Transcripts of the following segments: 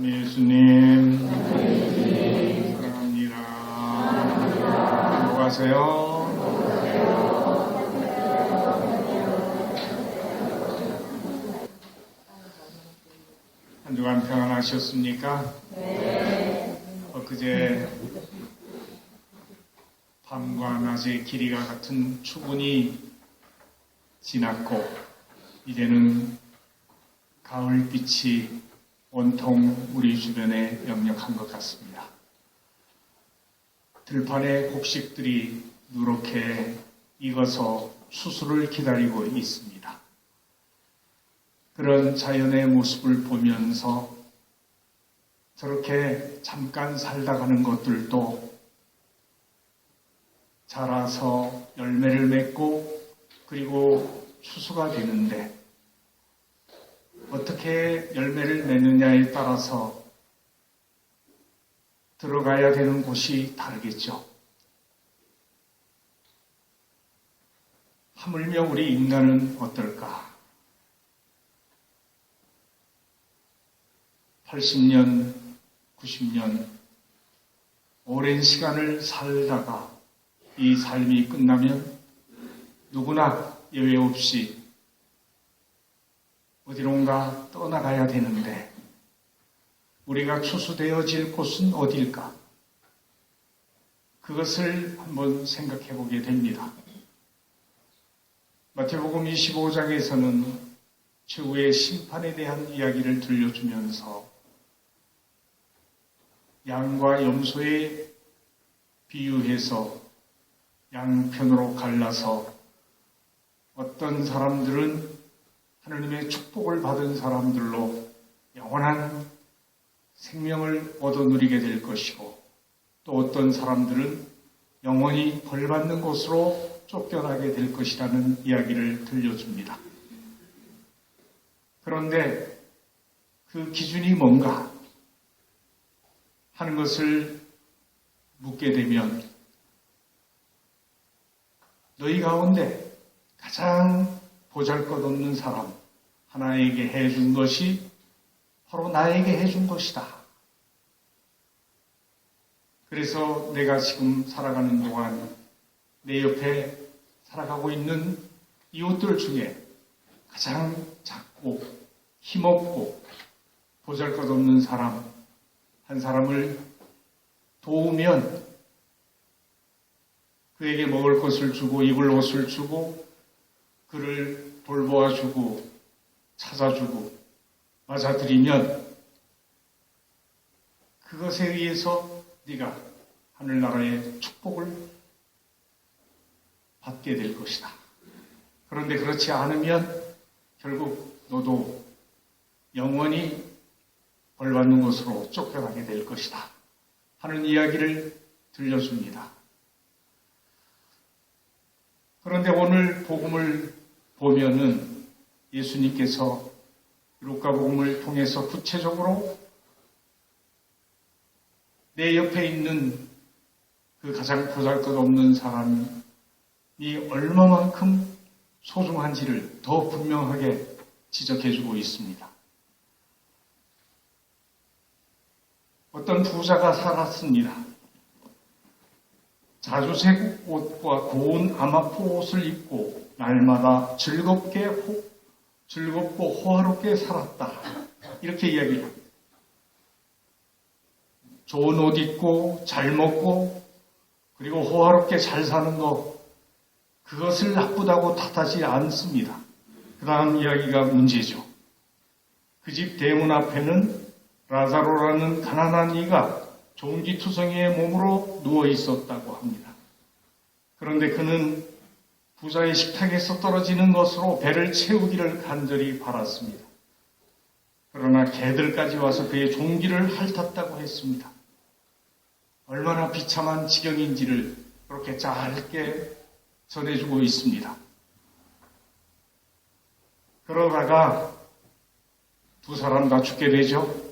예수님, 사랑합니다. 안녕하세요. 한 주간 평안하셨습니까? 네. 엊그제 밤과 낮의 길이가 같은 추분이 지났고 이제는 가을빛이 온통 우리 주변에 역력한 것 같습니다. 들판의 곡식들이 누렇게 익어서 추수를 기다리고 있습니다. 그런 자연의 모습을 보면서 저렇게 잠깐 살다 가는 것들도 자라서 열매를 맺고 그리고 추수가 되는데 어떻게 열매를 맺느냐에 따라서 들어가야 되는 곳이 다르겠죠. 하물며 우리 인간은 어떨까? 80년, 90년 오랜 시간을 살다가 이 삶이 끝나면 누구나 예외 없이 어디론가 떠나가야 되는데 우리가 추수되어질 곳은 어딜까? 그것을 한번 생각해 보게 됩니다. 마태복음 25장에서는 최후의 심판에 대한 이야기를 들려주면서 양과 염소에 비유해서 양편으로 갈라서 어떤 사람들은 하나님의 축복을 받은 사람들로 영원한 생명을 얻어 누리게 될 것이고 또 어떤 사람들은 영원히 벌받는 곳으로 쫓겨나게 될 것이라는 이야기를 들려줍니다. 그런데 그 기준이 뭔가 하는 것을 묻게 되면 너희 가운데 가장 보잘것없는 사람 하나에게 해준 것이 바로 나에게 해준 것이다. 그래서 내가 지금 살아가는 동안 내 옆에 살아가고 있는 이웃들 중에 가장 작고 힘없고 보잘것없는 사람 한 사람을 도우면 그에게 먹을 것을 주고 입을 옷을 주고 그를 돌보아주고 찾아주고 맞아들이면 그것에 의해서 네가 하늘나라의 축복을 받게 될 것이다. 그런데 그렇지 않으면 결국 너도 영원히 벌받는 곳으로 쫓겨나게 될 것이다 하는 이야기를 들려줍니다. 그런데 오늘 복음을 보면은 예수님께서 루카복음을 통해서 구체적으로 내 옆에 있는 그 가장 보잘것없는 사람이 얼마만큼 소중한지를 더 분명하게 지적해주고 있습니다. 어떤 부자가 살았습니다. 자주색 옷과 고운 아마포 옷을 입고 날마다 즐겁고 호화롭게 살았다. 이렇게 이야기합니다. 좋은 옷 입고 잘 먹고 그리고 호화롭게 잘 사는 것 그것을 나쁘다고 탓하지 않습니다. 그 다음 이야기가 문제죠. 그 집 대문 앞에는 라자로라는 가난한 이가 종기투성이의 몸으로 누워 있었다고 합니다. 그런데 그는 부자의 식탁에서 떨어지는 것으로 배를 채우기를 간절히 바랐습니다. 그러나 개들까지 와서 그의 종기를 핥았다고 했습니다. 얼마나 비참한 지경인지를 그렇게 짧게 전해주고 있습니다. 그러다가 두 사람 다 죽게 되죠.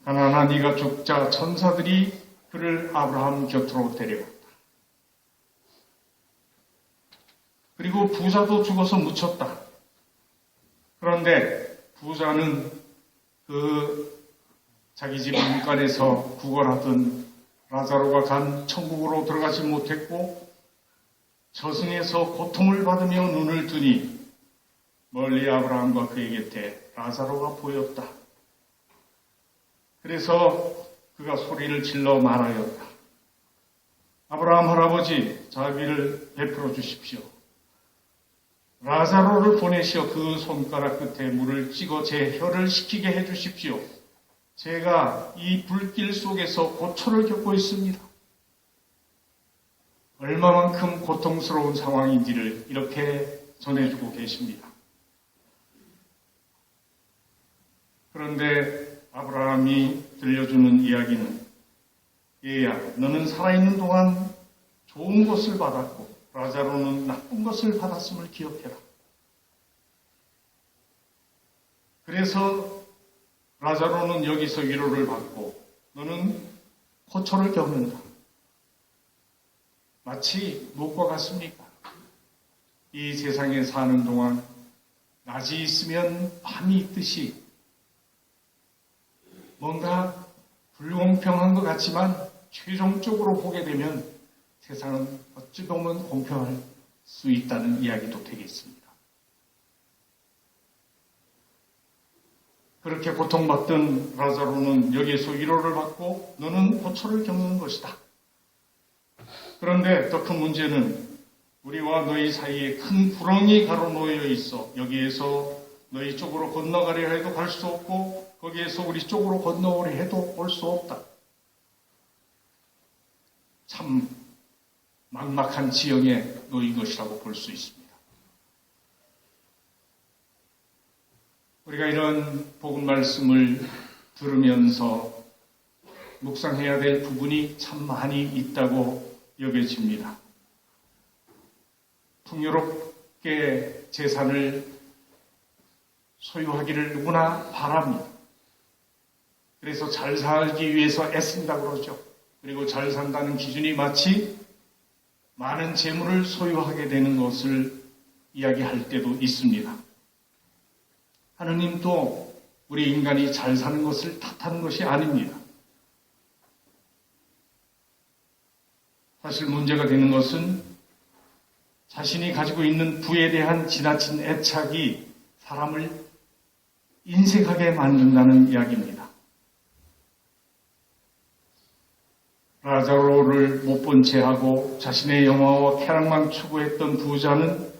가난한 이가 죽자 천사들이 그를 아브라함 곁으로 데려갔다. 그리고 부자도 죽어서 묻혔다. 그런데 부자는 그 자기 집 문간에서 구걸하던 라자로가 간 천국으로 들어가지 못했고 저승에서 고통을 받으며 눈을 뜨니 멀리 아브라함과 그의 곁에 라자로가 보였다. 그래서 그가 소리를 질러 말하였다. 아브라함 할아버지, 자비를 베풀어 주십시오. 라자로를 보내시어 그 손가락 끝에 물을 찍어 제 혀를 식히게 해 주십시오. 제가 이 불길 속에서 고초를 겪고 있습니다. 얼마만큼 고통스러운 상황인지를 이렇게 전해주고 계십니다. 그런데 아브라함이 들려주는 이야기는 얘야, 너는 살아있는 동안 좋은 것을 받았고 라자로는 나쁜 것을 받았음을 기억해라. 그래서 라자로는 여기서 위로를 받고 너는 고초를 겪는다. 마치 무엇과 같습니까? 이 세상에 사는 동안 낮이 있으면 밤이 있듯이 뭔가 불공평한 것 같지만 최종적으로 보게 되면 세상은 어찌 보면 공평할 수 있다는 이야기도 되겠습니다. 그렇게 고통받던 라자로는 여기에서 위로를 받고 너는 고초를 겪는 것이다. 그런데 더 큰 문제는 우리와 너희 사이에 큰 구렁이 가로놓여 있어 여기에서 너희 쪽으로 건너가려 해도 갈 수 없고 거기에서 우리 쪽으로 건너오려 해도 올 수 없다. 참 막막한 지형에 놓인 것이라고 볼 수 있습니다. 우리가 이런 복음 말씀을 들으면서 묵상해야 될 부분이 참 많이 있다고 여겨집니다. 풍요롭게 재산을 소유하기를 누구나 바랍니다. 그래서 잘 살기 위해서 애쓴다고 그러죠. 그리고 잘 산다는 기준이 마치 많은 재물을 소유하게 되는 것을 이야기할 때도 있습니다. 하느님도 우리 인간이 잘 사는 것을 탓하는 것이 아닙니다. 사실 문제가 되는 것은 자신이 가지고 있는 부에 대한 지나친 애착이 사람을 인색하게 만든다는 이야기입니다. 라자로를 못 본 채 하고 자신의 영화와 쾌락만 추구했던 부자는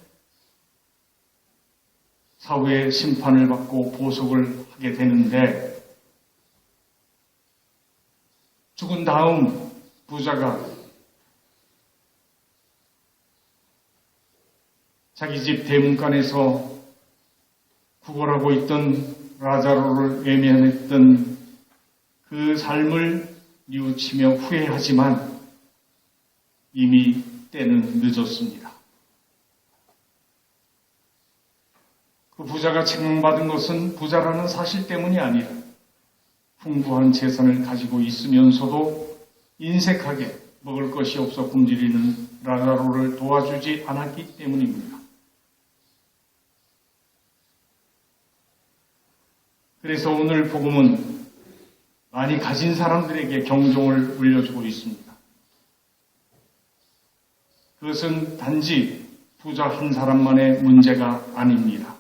사후에 심판을 받고 보석을 하게 되는데 죽은 다음 부자가 자기 집 대문간에서 구걸하고 있던 라자로를 외면했던 그 삶을 뉘우치며 후회하지만 이미 때는 늦었습니다. 그 부자가 책망받은 것은 부자라는 사실 때문이 아니라 풍부한 재산을 가지고 있으면서도 인색하게 먹을 것이 없어 굶주리는 라자로를 도와주지 않았기 때문입니다. 그래서 오늘 복음은 많이 가진 사람들에게 경종을 울려주고 있습니다. 그것은 단지 부자 한 사람만의 문제가 아닙니다.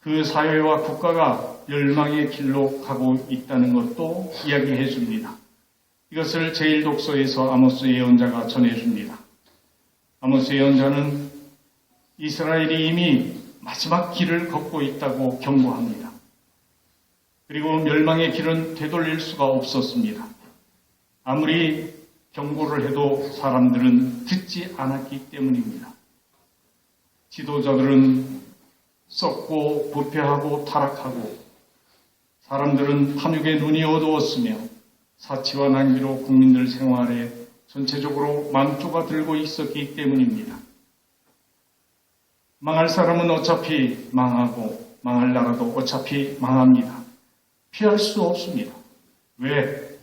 그 사회와 국가가 멸망의 길로 가고 있다는 것도 이야기해 줍니다. 이것을 제1독서에서 아모스 예언자가 전해줍니다. 아모스 예언자는 이스라엘이 이미 마지막 길을 걷고 있다고 경고합니다. 그리고 멸망의 길은 되돌릴 수가 없었습니다. 아무리 경고를 해도 사람들은 듣지 않았기 때문입니다. 지도자들은 썩고 부패하고 타락하고 사람들은 탐욕에 눈이 어두웠으며 사치와 낭비로 국민들 생활에 전체적으로 망조가 들고 있었기 때문입니다. 망할 사람은 어차피 망하고 망할 나라도 어차피 망합니다. 피할 수 없습니다. 왜?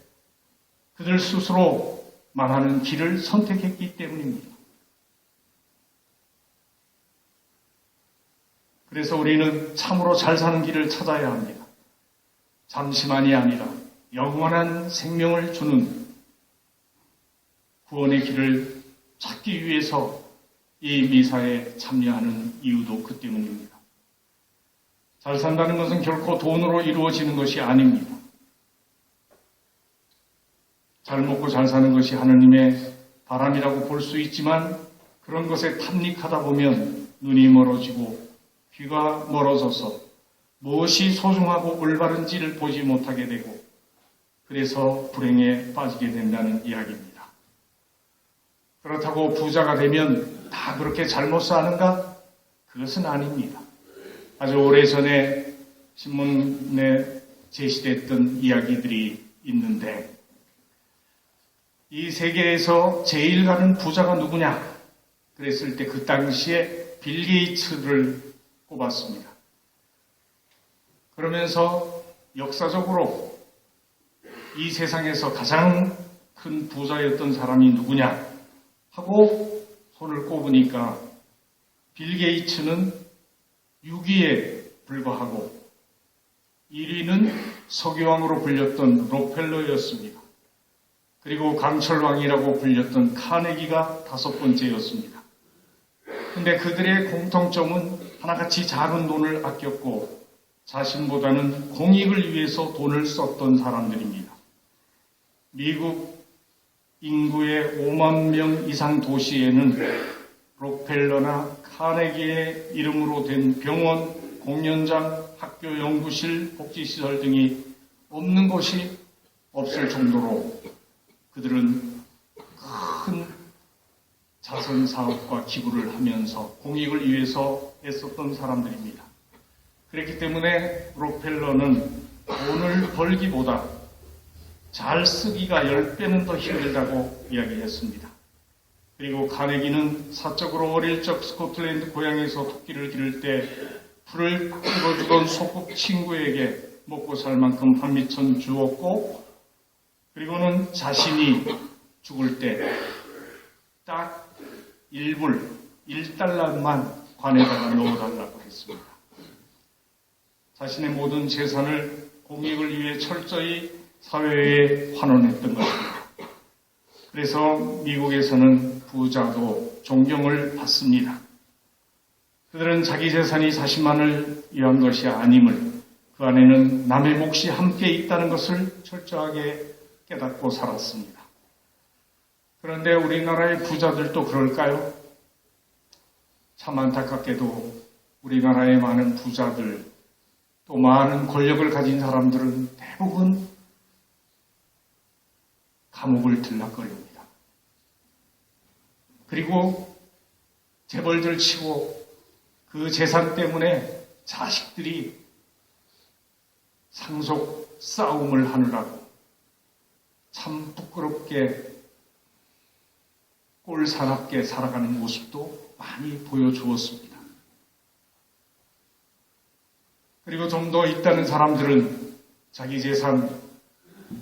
그들 스스로 망하는 길을 선택했기 때문입니다. 그래서 우리는 참으로 잘 사는 길을 찾아야 합니다. 잠시만이 아니라 영원한 생명을 주는 구원의 길을 찾기 위해서 이 미사에 참여하는 이유도 그 때문입니다. 잘 산다는 것은 결코 돈으로 이루어지는 것이 아닙니다. 잘 먹고 잘 사는 것이 하느님의 바람이라고 볼 수 있지만 그런 것에 탐닉하다 보면 눈이 멀어지고 귀가 멀어져서 무엇이 소중하고 올바른지를 보지 못하게 되고 그래서 불행에 빠지게 된다는 이야기입니다. 그렇다고 부자가 되면 다 그렇게 잘못 사는가? 그것은 아닙니다. 아주 오래전에 신문에 제시됐던 이야기들이 있는데 이 세계에서 제일 가는 부자가 누구냐? 그랬을 때 그 당시에 빌 게이츠를 꼽았습니다. 그러면서 역사적으로 이 세상에서 가장 큰 부자였던 사람이 누구냐 하고 손을 꼽으니까 빌 게이츠는 6위에 불과하고 1위는 석유왕으로 불렸던 록펠러였습니다. 그리고 강철왕이라고 불렸던 카네기가 5번째였습니다. 근데 그들의 공통점은 하나같이 작은 돈을 아꼈고 자신보다는 공익을 위해서 돈을 썼던 사람들입니다. 미국 인구의 5만 명 이상 도시에는 록펠러나 카네기의 이름으로 된 병원, 공연장, 학교, 연구실, 복지시설 등이 없는 곳이 없을 정도로 그들은 큰 자선사업과 기부를 하면서 공익을 위해서 애썼던 사람들입니다. 그렇기 때문에 록펠러는 돈을 벌기보다 잘 쓰기가 10배는 더 힘들다고 이야기했습니다. 그리고 카네기는 사적으로 어릴 적 스코틀랜드 고향에서 토끼를 기를 때 풀을 끌어주던 소꿉 친구에게 먹고 살 만큼 한 미천 주었고 그리고는 자신이 죽을 때 딱 1불, 1달러만 관에다가 넣어달라고 했습니다. 자신의 모든 재산을 공익을 위해 철저히 사회에 환원했던 것입니다. 그래서 미국에서는 부자도 존경을 받습니다. 그들은 자기 재산이 자신만을 위한 것이 아님을 그 안에는 남의 몫이 함께 있다는 것을 철저하게 깨닫고 살았습니다. 그런데 우리나라의 부자들도 그럴까요? 참 안타깝게도 우리나라의 많은 부자들 또 많은 권력을 가진 사람들은 대부분 감옥을 들락거립니다. 그리고 재벌들 치고 그 재산 때문에 자식들이 상속 싸움을 하느라고 참 부끄럽게 꼴사납게 살아가는 모습도 많이 보여주었습니다. 그리고 좀 더 있다는 사람들은 자기 재산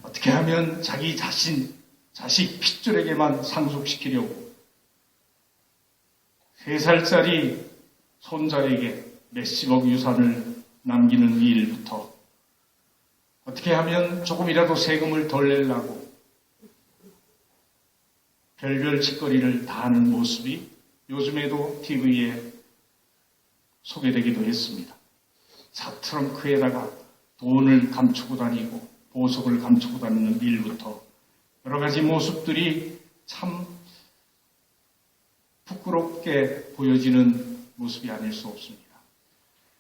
어떻게 하면 자기 자식 핏줄에게만 상속시키려고 3살짜리 손자에게 몇십억 유산을 남기는 일부터 어떻게 하면 조금이라도 세금을 덜 내려고 별별 짓거리를 다 하는 모습이 요즘에도 TV에 소개되기도 했습니다. 차 트렁크에다가 돈을 감추고 다니고 보석을 감추고 다니는 일부터 여러 가지 모습들이 참 부끄럽게 보여지는 모습이 아닐 수 없습니다.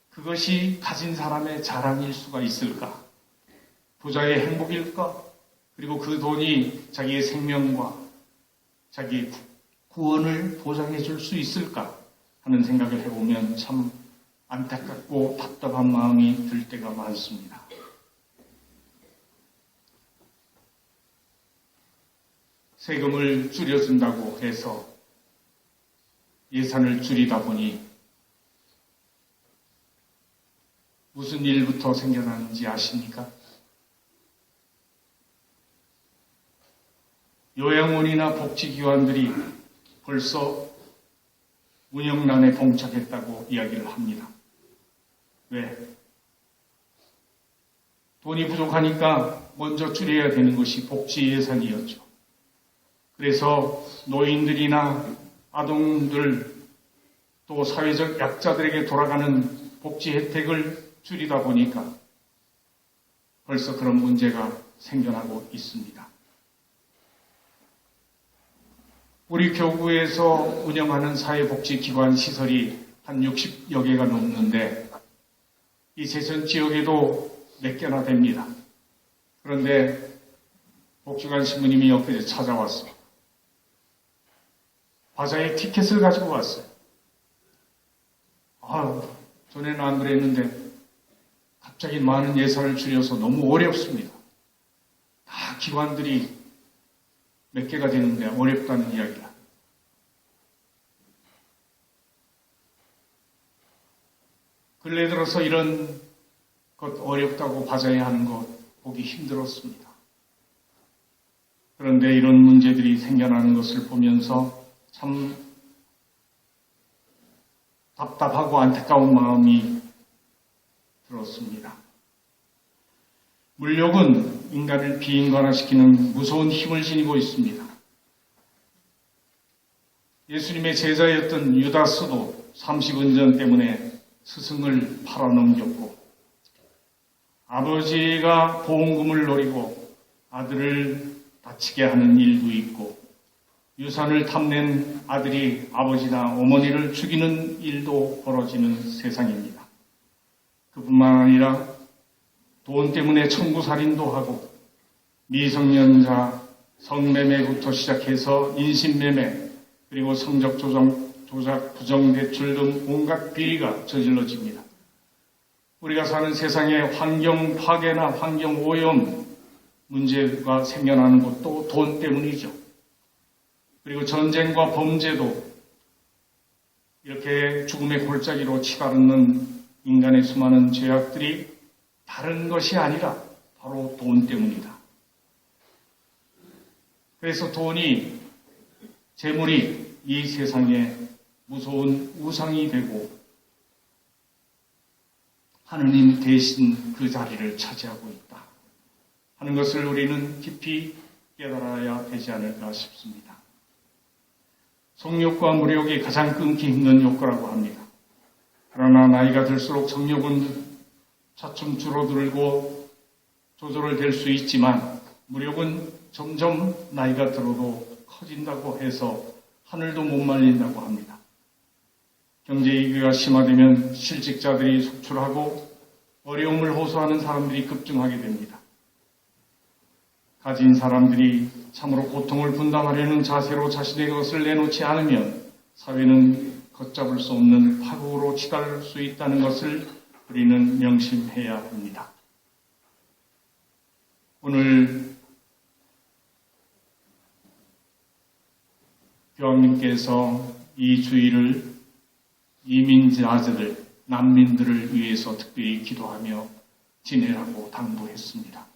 그것이 가진 사람의 자랑일 수가 있을까? 부자의 행복일까? 그리고 그 돈이 자기의 생명과 자기의 구원을 보장해 줄 수 있을까 하는 생각을 해보면 참 안타깝고 답답한 마음이 들 때가 많습니다. 세금을 줄여준다고 해서 예산을 줄이다 보니 무슨 일부터 생겨나는지 아십니까? 요양원이나 복지기관들이 벌써 운영난에 봉착했다고 이야기를 합니다. 왜? 돈이 부족하니까 먼저 줄여야 되는 것이 복지 예산이었죠. 그래서 노인들이나 아동들 또 사회적 약자들에게 돌아가는 복지 혜택을 줄이다 보니까 벌써 그런 문제가 생겨나고 있습니다. 우리 교구에서 운영하는 사회복지기관 시설이 한 60여 개가 넘는데 이 제천 지역에도 몇 개나 됩니다. 그런데 복지관 신부님이 엊그제 찾아왔어요. 바자회 티켓을 가지고 왔어요. 전에는 안 그랬는데 갑자기 많은 예산을 줄여서 너무 어렵습니다. 다 기관들이 몇 개가 되는데 어렵다는 이야기야. 근래 들어서 이런 것 어렵다고 바자회 하는 것 보기 힘들었습니다. 그런데 이런 문제들이 생겨나는 것을 보면서 참 답답하고 안타까운 마음이 들었습니다. 물욕은 인간을 비인간화시키는 무서운 힘을 지니고 있습니다. 예수님의 제자였던 유다스도 30은전 때문에 스승을 팔아넘겼고 아버지가 보험금을 노리고 아들을 다치게 하는 일도 있고 유산을 탐낸 아들이 아버지나 어머니를 죽이는 일도 벌어지는 세상입니다. 그뿐만 아니라 돈 때문에 청부살인도 하고 미성년자 성매매부터 시작해서 인신매매 그리고 성적 조작, 부정대출 등 온갖 비리가 저질러집니다. 우리가 사는 세상에 환경 파괴나 환경 오염 문제가 생겨나는 것도 돈 때문이죠. 그리고 전쟁과 범죄도 이렇게 죽음의 골짜기로 치달는 인간의 수많은 죄악들이 다른 것이 아니라 바로 돈 때문이다. 그래서 돈이, 재물이 이 세상에 무서운 우상이 되고 하느님 대신 그 자리를 차지하고 있다 하는 것을 우리는 깊이 깨달아야 되지 않을까 싶습니다. 성욕과 물욕이 가장 끊기 힘든 욕구라고 합니다. 그러나 나이가 들수록 성욕은 차츰 줄어들고 조절될 수 있지만 물욕은 점점 나이가 들어도 커진다고 해서 하늘도 못 말린다고 합니다. 경제위기가 심화되면 실직자들이 속출하고 어려움을 호소하는 사람들이 급증하게 됩니다. 가진 사람들이 참으로 고통을 분담하려는 자세로 자신의 것을 내놓지 않으면 사회는 걷잡을 수 없는 파국으로 치달을 수 있다는 것을 우리는 명심해야 합니다. 오늘 교황님께서 이 주일을 이민자들, 난민들을 위해서 특별히 기도하며 지내라고 당부했습니다.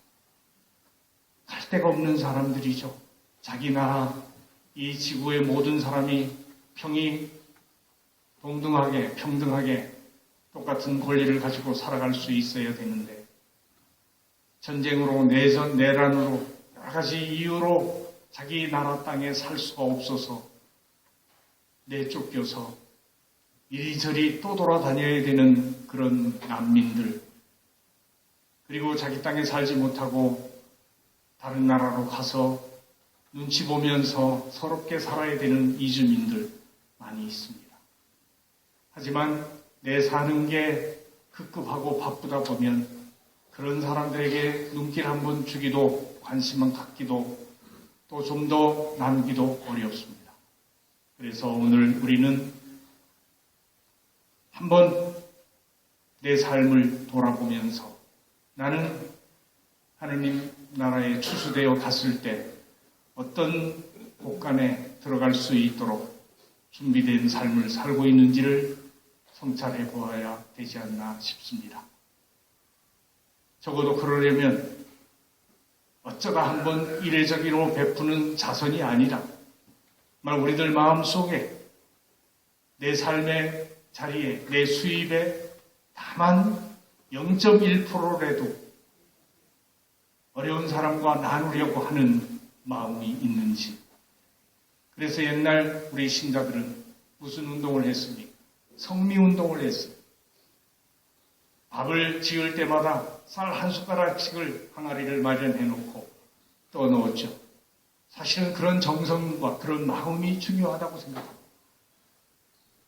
갈 데가 없는 사람들이죠. 자기 나라, 이 지구의 모든 사람이 평이 동등하게, 평등하게 똑같은 권리를 가지고 살아갈 수 있어야 되는데 전쟁으로, 내란으로 여러 가지 이유로 자기 나라 땅에 살 수가 없어서 내쫓겨서 이리저리 또 돌아다녀야 되는 그런 난민들, 그리고 자기 땅에 살지 못하고 다른 나라로 가서 눈치 보면서 서럽게 살아야 되는 이주민들 많이 있습니다. 하지만 내 사는 게 급급하고 바쁘다 보면 그런 사람들에게 눈길 한번 주기도, 관심만 갖기도, 또 좀 더 나누기도 어렵습니다. 그래서 오늘 우리는 한번 내 삶을 돌아보면서 나는 하느님 나라에 추수되어 갔을 때 어떤 곳간에 들어갈 수 있도록 준비된 삶을 살고 있는지를 성찰해 보아야 되지 않나 싶습니다. 적어도 그러려면 어쩌다 한번 이례적으로 베푸는 자선이 아니라 정말 우리들 마음속에 내 삶의 자리에 내 수입에 다만 0.1%라도 어려운 사람과 나누려고 하는 마음이 있는지. 그래서 옛날 우리 신자들은 무슨 운동을 했습니까? 성미운동을 했습니다. 밥을 지을 때마다 쌀 한 숟가락씩을 항아리를 마련해 놓고 떠 넣었죠. 사실은 그런 정성과 그런 마음이 중요하다고 생각합니다.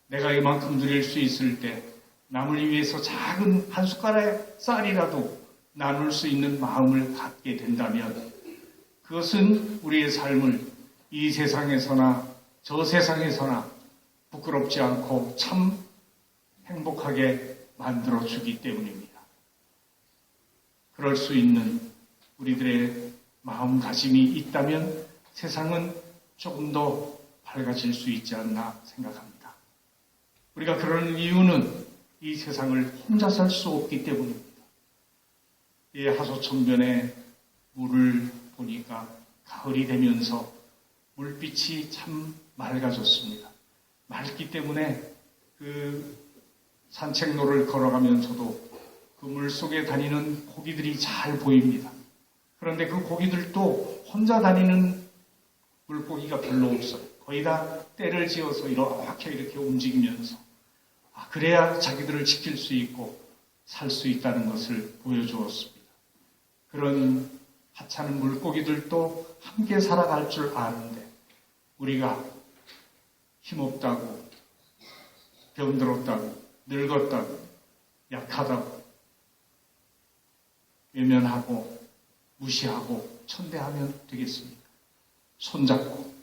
내가 이만큼 드릴 수 있을 때 남을 위해서 작은 한 숟가락 쌀이라도 나눌 수 있는 마음을 갖게 된다면 그것은 우리의 삶을 이 세상에서나 저 세상에서나 부끄럽지 않고 참 행복하게 만들어주기 때문입니다. 그럴 수 있는 우리들의 마음가짐이 있다면 세상은 조금 더 밝아질 수 있지 않나 생각합니다. 우리가 그러는 이유는 이 세상을 혼자 살 수 없기 때문입니다. 이 하소천변에 물을 보니까 가을이 되면서 물빛이 참 맑아졌습니다. 맑기 때문에 그 산책로를 걸어가면서도 그 물 속에 다니는 고기들이 잘 보입니다. 그런데 그 고기들도 혼자 다니는 물고기가 별로 없어요. 거의 다 떼를 지어서 이렇게 움직이면서 그래야 자기들을 지킬 수 있고 살 수 있다는 것을 보여주었습니다. 그런 하찮은 물고기들도 함께 살아갈 줄 아는데 우리가 힘없다고 병들었다고 늙었다고 약하다고 외면하고 무시하고 천대하면 되겠습니까? 손잡고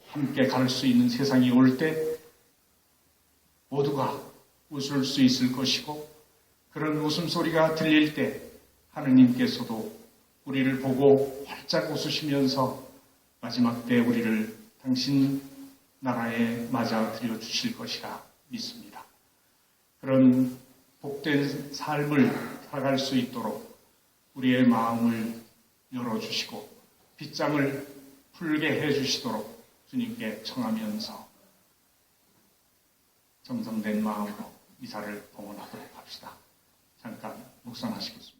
함께 갈 수 있는 세상이 올 때 모두가 웃을 수 있을 것이고 그런 웃음소리가 들릴 때 하느님께서도 우리를 보고 활짝 웃으시면서 마지막 때 우리를 당신 나라에 맞아들여 주실 것이라 믿습니다. 그런 복된 삶을 살아갈 수 있도록 우리의 마음을 열어주시고 빗장을 풀게 해주시도록 주님께 청하면서 정성된 마음으로 미사를 봉헌하도록 합시다. 잠깐 묵상하시겠습니다.